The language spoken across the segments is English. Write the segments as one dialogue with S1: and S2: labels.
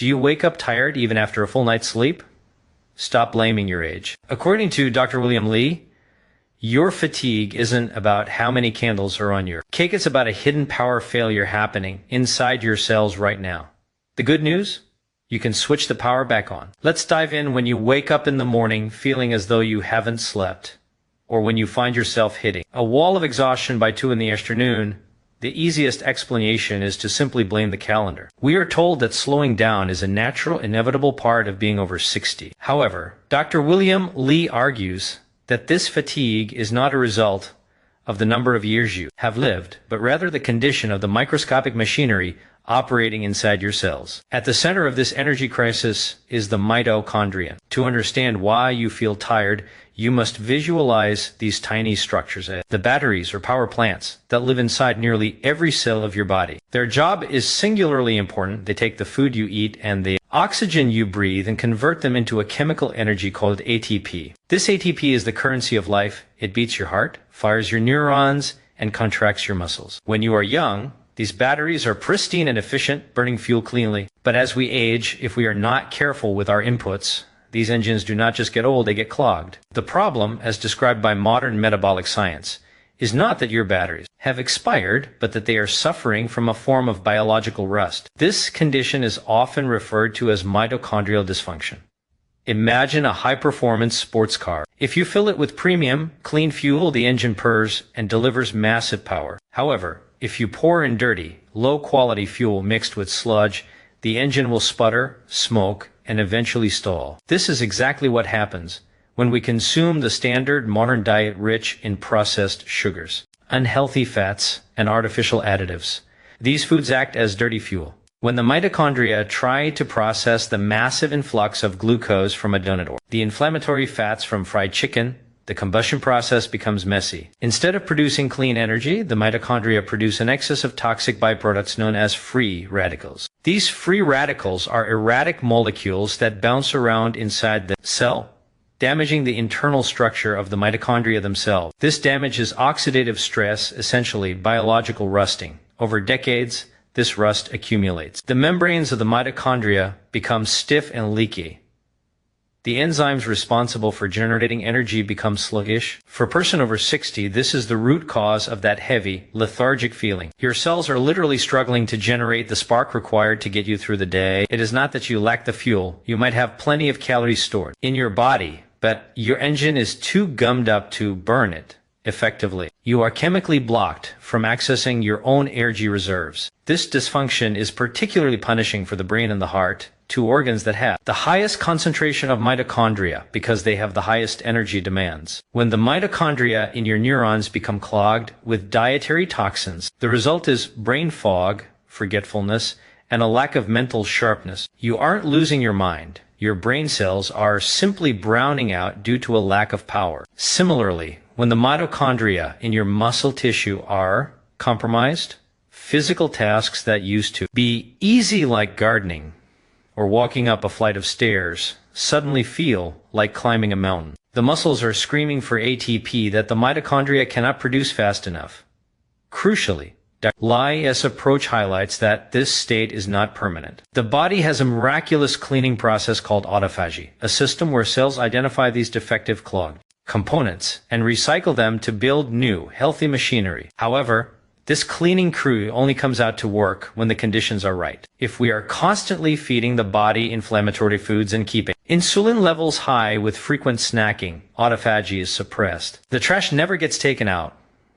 S1: Do you wake up tired even after a full night's sleep? Stop blaming your age. According to Dr. William Li, your fatigue isn't about how many candles are on your cake. It's about a hidden power failure happening inside your cells right now. The good news? You can switch the power back on. Let's dive in when you wake up in the morning feeling as though you haven't slept, or when you find yourself hitting a wall of exhaustion by 2 in the afternoon. The easiest explanation is to simply blame the calendar. We are told that slowing down is a natural, inevitable part of being over 60. However, Dr. William Li argues that this fatigue is not a result of the number of years you have lived, but rather the condition of the microscopic machinery operating inside your cells. At the center of this energy crisis is the mitochondria. To understand why you feel tired, you must visualize these tiny structures as the batteries or power plants that live inside nearly every cell of your body. Their job is singularly important. They take the food you eat and the oxygen you breathe and convert them into a chemical energy called ATP. This ATP is the currency of life. It beats your heart, fires your neurons, and contracts your muscles. When you are young, these batteries are pristine and efficient, burning fuel cleanly. But as we age, if we are not careful with our inputs, these engines do not just get old, they get clogged. The problem, as described by modern metabolic science, is not that your batteries have expired, but that they are suffering from a form of biological rust. This condition is often referred to as mitochondrial dysfunction. Imagine a high-performance sports car. If you fill it with premium, clean fuel, the engine purrs and delivers massive power. However, if you pour in dirty, low-quality fuel mixed with sludge, the engine will sputter, smoke, and eventually stall. This is exactly what happens when we consume the standard modern diet rich in processed sugars, unhealthy fats, and artificial additives. These foods act as dirty fuel. When the mitochondria try to process the massive influx of glucose from a donut or the inflammatory fats from fried chicken, the combustion process becomes messy. Instead of producing clean energy, the mitochondria produce an excess of toxic byproducts known as free radicals. These free radicals are erratic molecules that bounce around inside the cell, damaging the internal structure of the mitochondria themselves. This damage is oxidative stress, essentially biological rusting. Over decades, this rust accumulates. The membranes of the mitochondria become stiff and leaky. The enzymes responsible for generating energy become sluggish. For a person over 60, this is the root cause of that heavy, lethargic feeling. Your cells are literally struggling to generate the spark required to get you through the day. It is not that you lack the fuel. You might have plenty of calories stored in your body, but your engine is too gummed up to burn it effectively. You are chemically blocked from accessing your own energy reserves. This dysfunction is particularly punishing for the brain and the heart, two organs that have the highest concentration of mitochondria because they have the highest energy demands. When the mitochondria in your neurons become clogged with dietary toxins, the result is brain fog, forgetfulness, and a lack of mental sharpness. You aren't losing your mind. Your brain cells are simply browning out due to a lack of power. Similarly, when the mitochondria in your muscle tissue are compromised, physical tasks that used to be easy like gardening or walking up a flight of stairs suddenly feel like climbing a mountain. The muscles are screaming for ATP that the mitochondria cannot produce fast enough. Crucially, Dr. Li's approach highlights that this state is not permanent. The body has a miraculous cleaning process called autophagy, a system where cells identify these defective clogged components and recycle them to build new, healthy machinery. However, this cleaning crew only comes out to work when the conditions are right. If we are constantly feeding the body inflammatory foods and keeping insulin levels high with frequent snacking, autophagy is suppressed. The trash never gets taken out,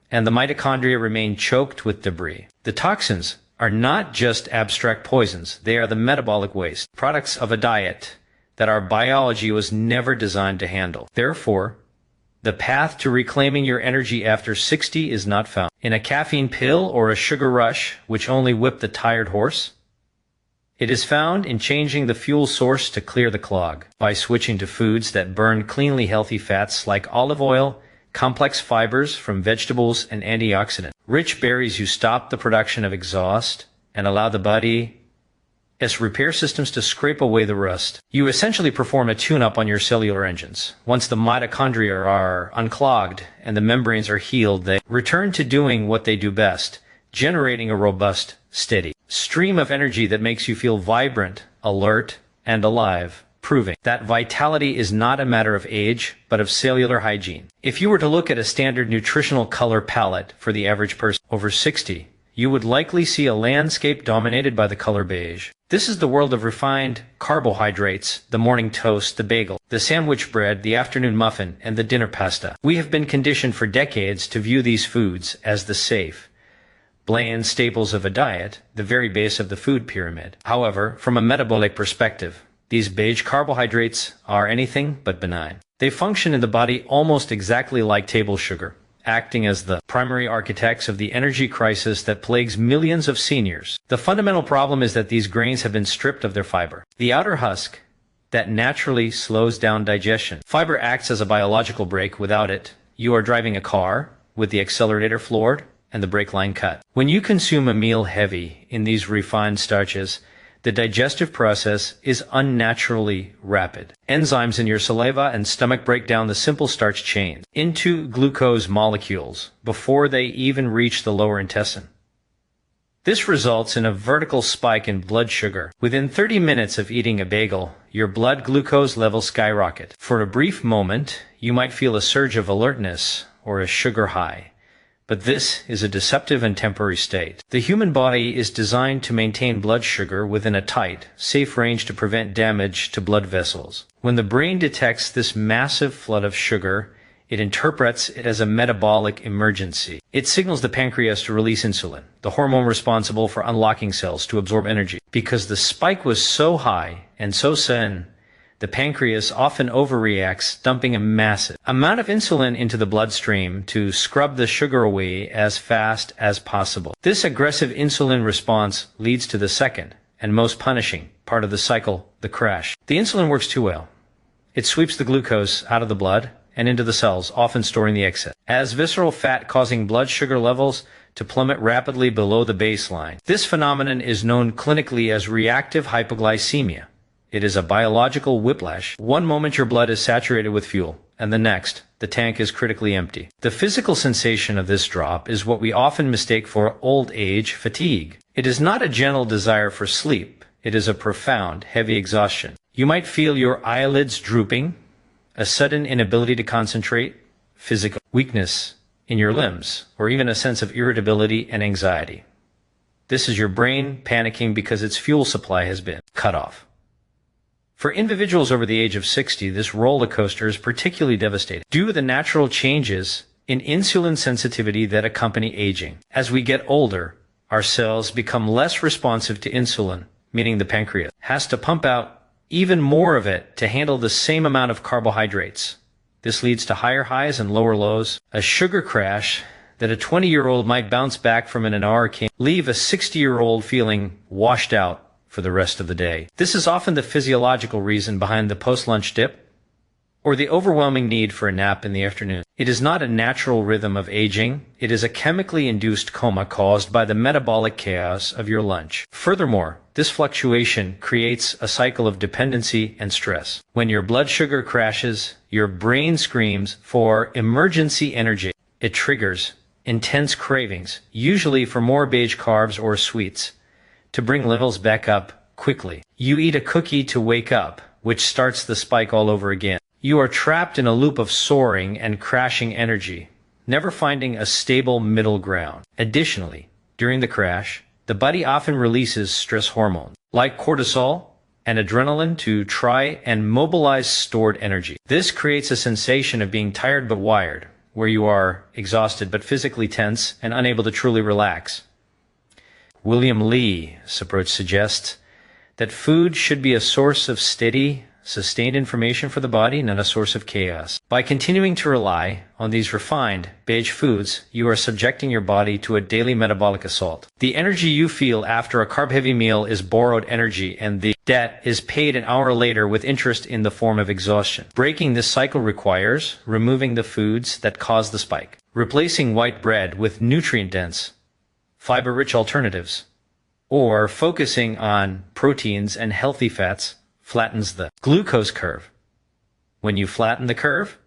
S1: and the mitochondria remain choked with debris. The toxins are not just abstract poisons. They are the metabolic waste, products of a diet that our biology was never designed to handle. Therefore, the path to reclaiming your energy after 60 is not found in a caffeine pill or a sugar rush, which only whip the tired horse. It is found in changing the fuel source to clear the clog, by switching to foods that burn cleanly healthy fats like olive oil, complex fibers from vegetables, and antioxidant. Rich berries. You stop the production of exhaust and allow the body's repair systems to scrape away the rust. You essentially perform a tune-up on your cellular engines. Once the mitochondria are unclogged and the membranes are healed, they return to doing what they do best, generating a robust, steady stream of energy that makes you feel vibrant, alert, and alive, proving that vitality is not a matter of age, but of cellular hygiene. If you were to look at a standard nutritional color palette for the average person over 60, you would likely see a landscape dominated by the color beige. This is the world of refined carbohydrates, the morning toast, the bagel, the sandwich bread, the afternoon muffin, and the dinner pasta. We have been conditioned for decades to view these foods as the safe, bland staples of a diet, the very base of the food pyramid. However, from a metabolic perspective, these beige carbohydrates are anything but benign. They function in the body almost exactly like table sugar, acting as the primary architects of the energy crisis that plagues millions of seniors. The fundamental problem is that these grains have been stripped of their fiber, the outer husk that naturally slows down digestion. Fiber acts as a biological brake. Without it, you are driving a car with the accelerator floored and the brake line cut. When you consume a meal heavy in these refined starches, the digestive process is unnaturally rapid. Enzymes in your saliva and stomach break down the simple starch chains into glucose molecules before they even reach the lower intestine. This results in a vertical spike in blood sugar. Within 30 minutes of eating a bagel, your blood glucose levels skyrocket. For a brief moment, you might feel a surge of alertness or a sugar high. But this is a deceptive and temporary state. The human body is designed to maintain blood sugar within a tight, safe range to prevent damage to blood vessels. When the brain detects this massive flood of sugar, it interprets it as a metabolic emergency. It signals the pancreas to release insulin, the hormone responsible for unlocking cells to absorb energy. Because the spike was so high and so sudden, the pancreas often overreacts, dumping a massive amount of insulin into the bloodstream to scrub the sugar away as fast as possible. This aggressive insulin response leads to the second and most punishing part of the cycle, the crash. The insulin works too well. It sweeps the glucose out of the blood and into the cells, often storing the excess, as visceral fat, causing blood sugar levels to plummet rapidly below the baseline. This phenomenon is known clinically as reactive hypoglycemia. It is a biological whiplash. One moment your blood is saturated with fuel, and the next, the tank is critically empty. The physical sensation of this drop is what we often mistake for old age fatigue. It is not a gentle desire for sleep. It is a profound, heavy exhaustion. You might feel your eyelids drooping, a sudden inability to concentrate, physical weakness in your limbs, or even a sense of irritability and anxiety. This is your brain panicking because its fuel supply has been cut off. For individuals over the age of 60, this roller coaster is particularly devastating due to the natural changes in insulin sensitivity that accompany aging. As we get older, our cells become less responsive to insulin, meaning the pancreas has to pump out even more of it to handle the same amount of carbohydrates. This leads to higher highs and lower lows. A sugar crash that a 20-year-old might bounce back from in an hour can leave a 60-year-old feeling washed out for the rest of the day. This is often the physiological reason behind the post-lunch dip or the overwhelming need for a nap in the afternoon. It is not a natural rhythm of aging. It is a chemically induced coma caused by the metabolic chaos of your lunch. Furthermore, this fluctuation creates a cycle of dependency and stress. When your blood sugar crashes, your brain screams for emergency energy. It triggers intense cravings, usually for more beige carbs or sweets, to bring levels back up quickly. You eat a cookie to wake up, which starts the spike all over again. You are trapped in a loop of soaring and crashing energy, never finding a stable middle ground. Additionally, during the crash, the body often releases stress hormones, like cortisol and adrenaline, to try and mobilize stored energy. This creates a sensation of being tired but wired, where you are exhausted but physically tense and unable to truly relax. William Lee's approach suggests that food should be a source of steady, sustained information for the body, not a source of chaos. By continuing to rely on these refined, beige foods, you are subjecting your body to a daily metabolic assault. The energy you feel after a carb-heavy meal is borrowed energy, and the debt is paid an hour later with interest in the form of exhaustion. Breaking this cycle requires removing the foods that cause the spike, replacing white bread with nutrient-dense, fiber-rich alternatives, or focusing on proteins and healthy fats flattens the glucose curve. When you flatten the curve,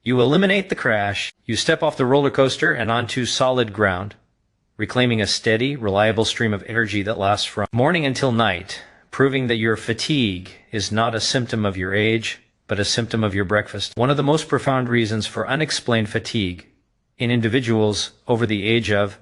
S1: you eliminate the crash, you step off the roller coaster and onto solid ground, reclaiming a steady, reliable stream of energy that lasts from morning until night, proving that your fatigue is not a symptom of your age, but a symptom of your breakfast. One of the most profound reasons for unexplained fatigue in individuals over the age of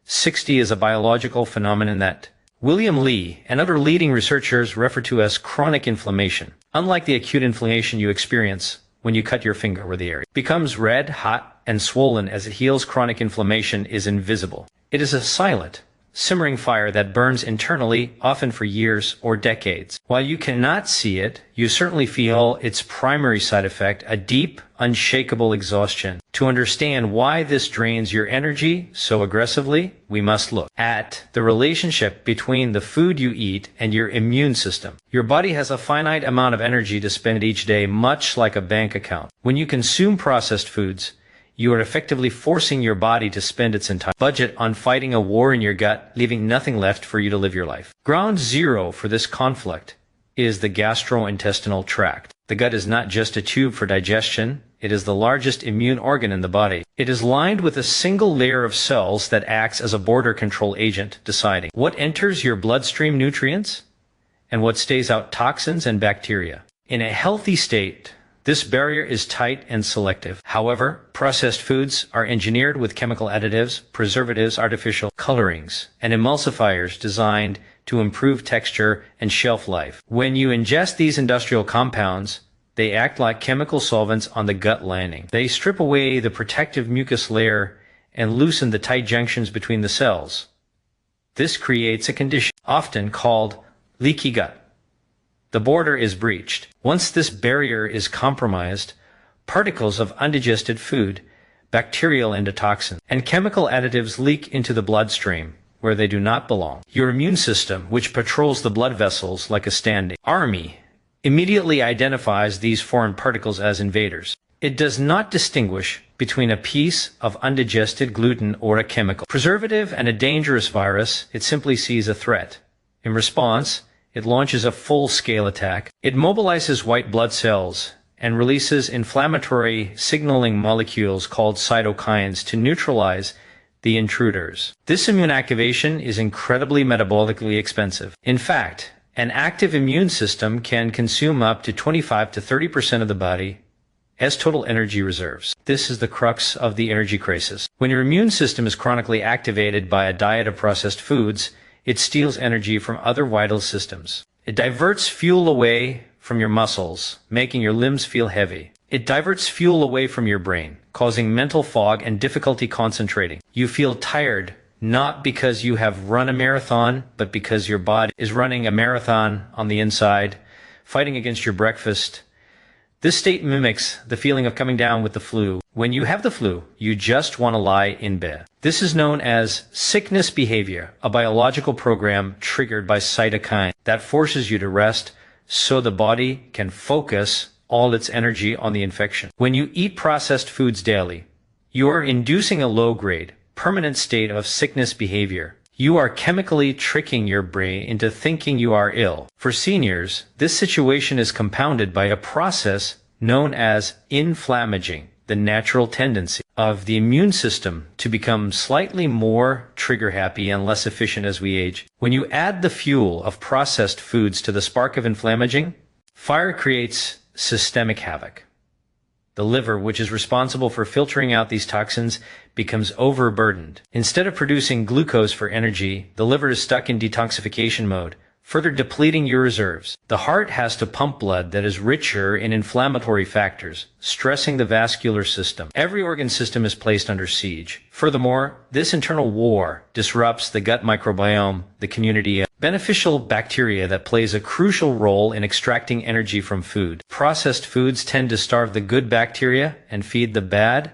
S1: 60 is a biological phenomenon that William Li and other leading researchers refer to as chronic inflammation. Unlike the acute inflammation you experience when you cut your finger where the area becomes red, hot, and swollen as it heals, chronic inflammation is invisible. It is a silent, simmering fire that burns internally, often for years or decades. While you cannot see it, you certainly feel its primary side effect, a deep, unshakable exhaustion. To understand why this drains your energy so aggressively, we must look at the relationship between the food you eat and your immune system. Your body has a finite amount of energy to spend each day, much like a bank account. When you consume processed foods, you are effectively forcing your body to spend its entire budget on fighting a war in your gut, leaving nothing left for you to live your life. Ground zero for this conflict is the gastrointestinal tract. The gut is not just a tube for digestion, it is the largest immune organ in the body. It is lined with a single layer of cells that acts as a border control agent, deciding what enters your bloodstream, nutrients, and what stays out, toxins and bacteria. In a healthy state, this barrier is tight and selective. However, processed foods are engineered with chemical additives, preservatives, artificial colorings, and emulsifiers designed to improve texture and shelf life. When you ingest these industrial compounds, they act like chemical solvents on the gut lining. They strip away the protective mucus layer and loosen the tight junctions between the cells. This creates a condition often called leaky gut. The border is breached. Once this barrier is compromised, particles of undigested food, bacterial endotoxin, and chemical additives leak into the bloodstream, where they do not belong. Your immune system, which patrols the blood vessels like a standing army, immediately identifies these foreign particles as invaders. It does not distinguish between a piece of undigested gluten or a chemical preservative and a dangerous virus. It simply sees a threat. In response, it launches a full-scale attack. It mobilizes white blood cells and releases inflammatory signaling molecules called cytokines to neutralize the intruders. This immune activation is incredibly metabolically expensive. In fact, an active immune system can consume up to 25 to 30% of the body as total energy reserves. This is the crux of the energy crisis. When your immune system is chronically activated by a diet of processed foods, it steals energy from other vital systems. It diverts fuel away from your muscles, making your limbs feel heavy. It diverts fuel away from your brain, causing mental fog and difficulty concentrating. You feel tired, not because you have run a marathon, but because your body is running a marathon on the inside, fighting against your breakfast. This state mimics the feeling of coming down with the flu. When you have the flu, you just want to lie in bed. This is known as sickness behavior, a biological program triggered by cytokine that forces you to rest so the body can focus all its energy on the infection. When you eat processed foods daily, you are inducing a low-grade, permanent state of sickness behavior. You are chemically tricking your brain into thinking you are ill. For seniors, this situation is compounded by a process known as inflammaging, the natural tendency of the immune system to become slightly more trigger-happy and less efficient as we age. When you add the fuel of processed foods to the spark of inflammaging, fire creates systemic havoc. The liver, which is responsible for filtering out these toxins, becomes overburdened. Instead of producing glucose for energy, the liver is stuck in detoxification mode, further depleting your reserves. The heart has to pump blood that is richer in inflammatory factors, stressing the vascular system. Every organ system is placed under siege. Furthermore, this internal war disrupts the gut microbiome, the community of beneficial bacteria that plays a crucial role in extracting energy from food. Processed foods tend to starve the good bacteria and feed the bad,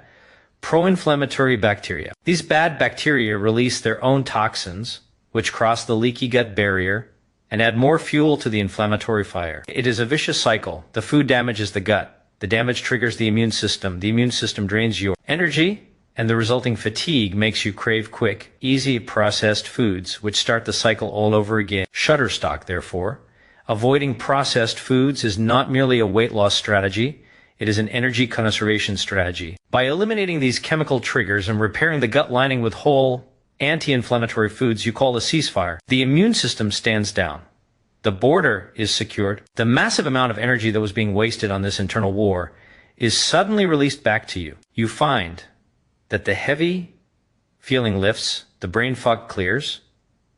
S1: pro-inflammatory bacteria. These bad bacteria release their own toxins, which cross the leaky gut barrier and add more fuel to the inflammatory fire. It is a vicious cycle. The food damages the gut. The damage triggers the immune system. The immune system drains your energy, and the resulting fatigue makes you crave quick, easy processed foods, which start the cycle all over again. Shutterstock, therefore. Avoiding processed foods is not merely a weight loss strategy. It is an energy conservation strategy. By eliminating these chemical triggers and repairing the gut lining with whole, anti-inflammatory foods you call a ceasefire, the immune system stands down. The border is secured. The massive amount of energy that was being wasted on this internal war is suddenly released back to you. You find that the heavy feeling lifts, the brain fog clears,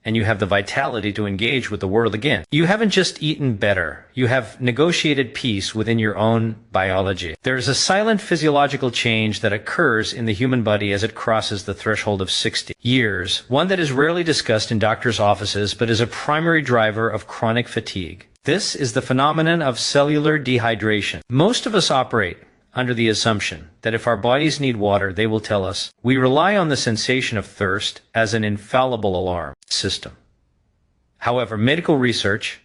S1: and you have the vitality to engage with the world again. You haven't just eaten better. You have negotiated peace within your own biology. There is a silent physiological change that occurs in the human body as it crosses the threshold of 60 years, one that is rarely discussed in doctors' offices but is a primary driver of chronic fatigue. This is the phenomenon of cellular dehydration. Most of us operate under the assumption that if our bodies need water, they will tell us. We rely on the sensation of thirst as an infallible alarm system. However, medical research,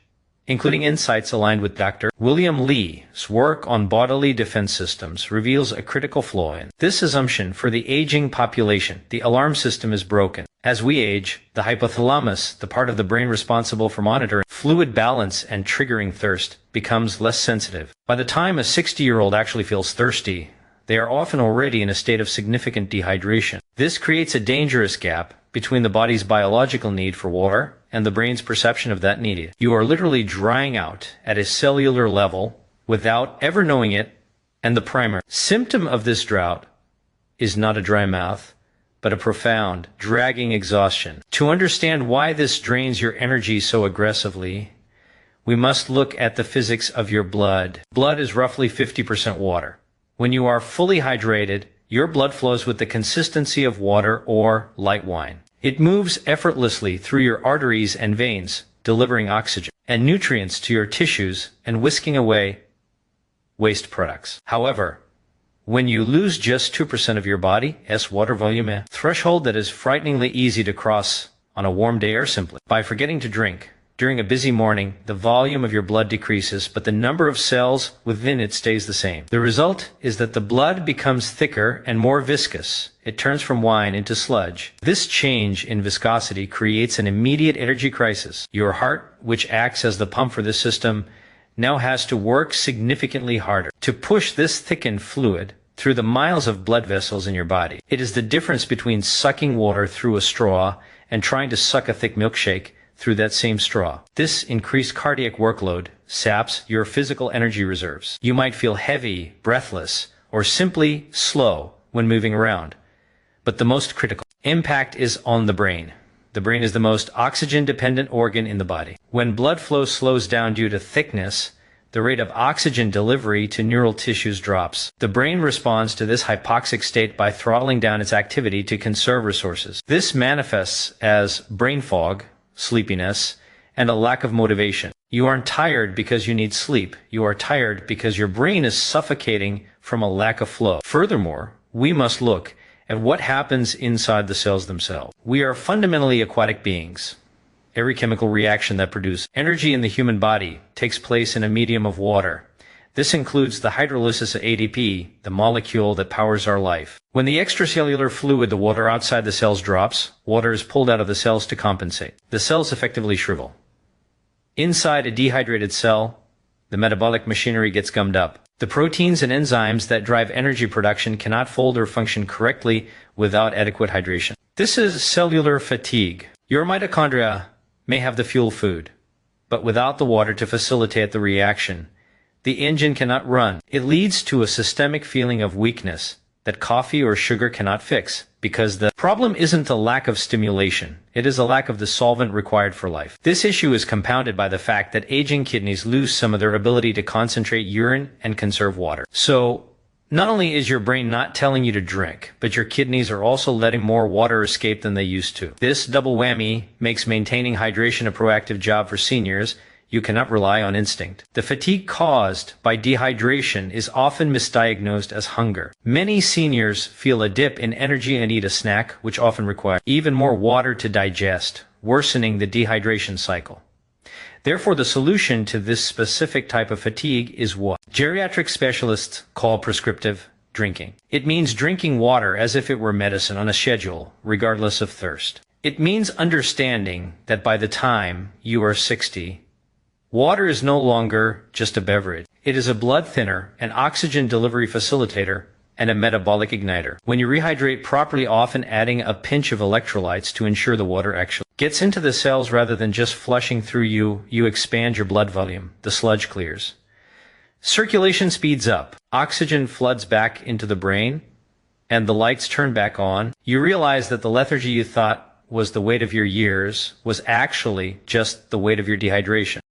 S1: including insights aligned with Dr. William Lee's work on bodily defense systems, reveals a critical flaw in this assumption. For the aging population, the alarm system is broken. As we age, the hypothalamus, the part of the brain responsible for monitoring fluid balance and triggering thirst, becomes less sensitive. By the time a 60-year-old actually feels thirsty, they are often already in a state of significant dehydration. This creates a dangerous gap between the body's biological need for water and the brain's perception of that need. You are literally drying out at a cellular level without ever knowing it, and the primary symptom of this drought is not a dry mouth, but a profound, dragging exhaustion. To understand why this drains your energy so aggressively, we must look at the physics of your blood. Blood is roughly 50% water. When you are fully hydrated, your blood flows with the consistency of water or light wine. It moves effortlessly through your arteries and veins, delivering oxygen and nutrients to your tissues and whisking away waste products. However, when you lose just 2% of your body's water volume, threshold that is frighteningly easy to cross on a warm day or simply by forgetting to drink, during a busy morning, the volume of your blood decreases, but the number of cells within it stays the same. The result is that the blood becomes thicker and more viscous. It turns from wine into sludge. This change in viscosity creates an immediate energy crisis. Your heart, which acts as the pump for this system, now has to work significantly harder to push this thickened fluid through the miles of blood vessels in your body. It is the difference between sucking water through a straw and trying to suck a thick milkshake through that same straw. This increased cardiac workload saps your physical energy reserves. You might feel heavy, breathless, or simply slow when moving around. But the most critical impact is on the brain. The brain is the most oxygen-dependent organ in the body. When blood flow slows down due to thickness, the rate of oxygen delivery to neural tissues drops. The brain responds to this hypoxic state by throttling down its activity to conserve resources. This manifests as brain fog, sleepiness, and a lack of motivation. You aren't tired because you need sleep. You are tired because your brain is suffocating from a lack of flow. Furthermore, we must look at what happens inside the cells themselves. We are fundamentally aquatic beings. Every chemical reaction that produces energy in the human body takes place in a medium of water. This includes the hydrolysis of ATP, the molecule that powers our life. When the extracellular fluid, the water outside the cells, drops, water is pulled out of the cells to compensate. The cells effectively shrivel. Inside a dehydrated cell, the metabolic machinery gets gummed up. The proteins and enzymes that drive energy production cannot fold or function correctly without adequate hydration. This is cellular fatigue. Your mitochondria may have the fuel food, but without the water to facilitate the reaction, the engine cannot run. It leads to a systemic feeling of weakness that coffee or sugar cannot fix, because the problem isn't a lack of stimulation, it is a lack of the solvent required for life. This issue is compounded by the fact that aging kidneys lose some of their ability to concentrate urine and conserve water. So, not only is your brain not telling you to drink, but your kidneys are also letting more water escape than they used to. This double whammy makes maintaining hydration a proactive job for seniors. You cannot rely on instinct. The fatigue caused by dehydration is often misdiagnosed as hunger. Many seniors feel a dip in energy and eat a snack, which often requires even more water to digest, worsening the dehydration cycle. Therefore, the solution to this specific type of fatigue is what geriatric specialists call prescriptive drinking. It means drinking water as if it were medicine on a schedule, regardless of thirst. It means understanding that by the time you are 60, water is no longer just a beverage. It is a blood thinner, an oxygen delivery facilitator, and a metabolic igniter. When you rehydrate properly, often adding a pinch of electrolytes to ensure the water actually gets into the cells rather than just flushing through you, you expand your blood volume. The sludge clears. Circulation speeds up. Oxygen floods back into the brain, and the lights turn back on. You realize that the lethargy you thought was the weight of your years was actually just the weight of your dehydration.